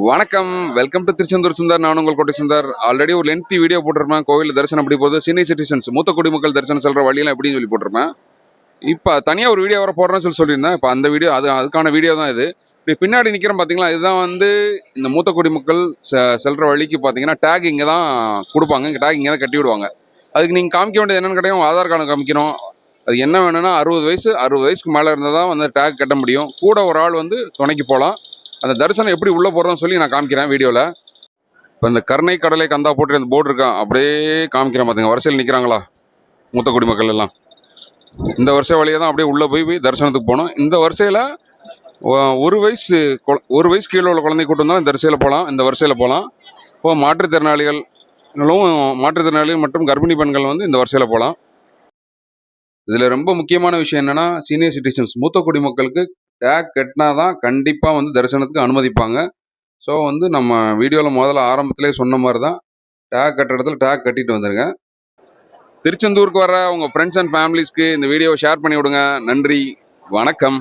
வணக்கம், welcome to Tiruchendur Sundar. நான் உங்கள் கோட்டை சுந்தர். ஆல்ரெடி ஒரு லென்த்தி வீடியோ போட்டிருப்பேன். கோவில் தரிசனம் எப்படி போகுது, சீனியர் சிட்டிசன்ஸ் மூத்த குடிமக்கள் தரிசனம் செல்ற வழியெல்லாம் எப்படின்னு சொல்லி போட்டிருப்பேன். இப்போ தனியாக ஒரு வீடியோ வர போடுறேன்னு சொல்லியிருந்தேன். இப்போ அந்த வீடியோ அதுக்கான வீடியோ தான் இது. இப்போ பின்னாடி நிற்கிறேன் பார்த்தீங்களா, இதுதான் வந்து இந்த மூத்த குடிமக்கள் செல்ற வழிக்கு பார்த்தீங்கன்னா டேக் இங்கே தான் கொடுப்பாங்க. இங்கே டேக் இங்கே தான் கட்டி விடுவாங்க. அதுக்கு நீங்கள் காமிக்க வேண்டியது என்னென்னு கேட்டால் ஆதார் கார்டு காமிக்கணும். அது என்ன வேணும்னா 60 வயசுக்கு மேலே இருந்தால் தான் வந்து டேக் கட்ட முடியும். கூட ஒரு ஆள் வந்து துணைக்கு போகலாம். அந்த தரிசனம் எப்படி உள்ளே போகிறோன்னு சொல்லி நான் காமிக்கிறேன் வீடியோவில். இப்போ இந்த கருணை கடலை கந்தா போட்டு அந்த போர்டு இருக்கான், அப்படியே காமிக்கிறேன் பார்த்துங்க. வரிசையில் நிற்கிறாங்களா மூத்த குடிமக்கள் எல்லாம். இந்த வரிசை வழியாக தான் அப்படியே உள்ளே போய் தரிசனத்துக்கு போகணும். இந்த வரிசையில் ஒரு வயசு கீழே உள்ள குழந்தை கூட்டம் தான் இந்த வரிசையில் போகலாம். இந்த வரிசையில் போகலாம். இப்போ மாற்றுத்திறனாளிகள் மற்றும் கர்ப்பிணி பெண்கள் வந்து இந்த வரிசையில் போகலாம். இதில் ரொம்ப முக்கியமான விஷயம் என்னென்னா, சீனியர் சிட்டிசன்ஸ் மூத்த குடிமக்களுக்கு டேக் கட்டினா தான் கண்டிப்பாக வந்து தரிசனத்துக்கு அனுமதிப்பாங்க. ஸோ வந்து நம்ம வீடியோவில் முதல்ல ஆரம்பத்திலே சொன்ன மாதிரி தான் டேக் கட்டுற இடத்துல டேக் கட்டிட்டு வந்துடுங்க. திருச்செந்தூருக்கு வர உங்கள் ஃப்ரெண்ட்ஸ் அண்ட் ஃபேமிலிஸ்க்கு இந்த வீடியோவை ஷேர் பண்ணி விடுங்க. நன்றி, வணக்கம்.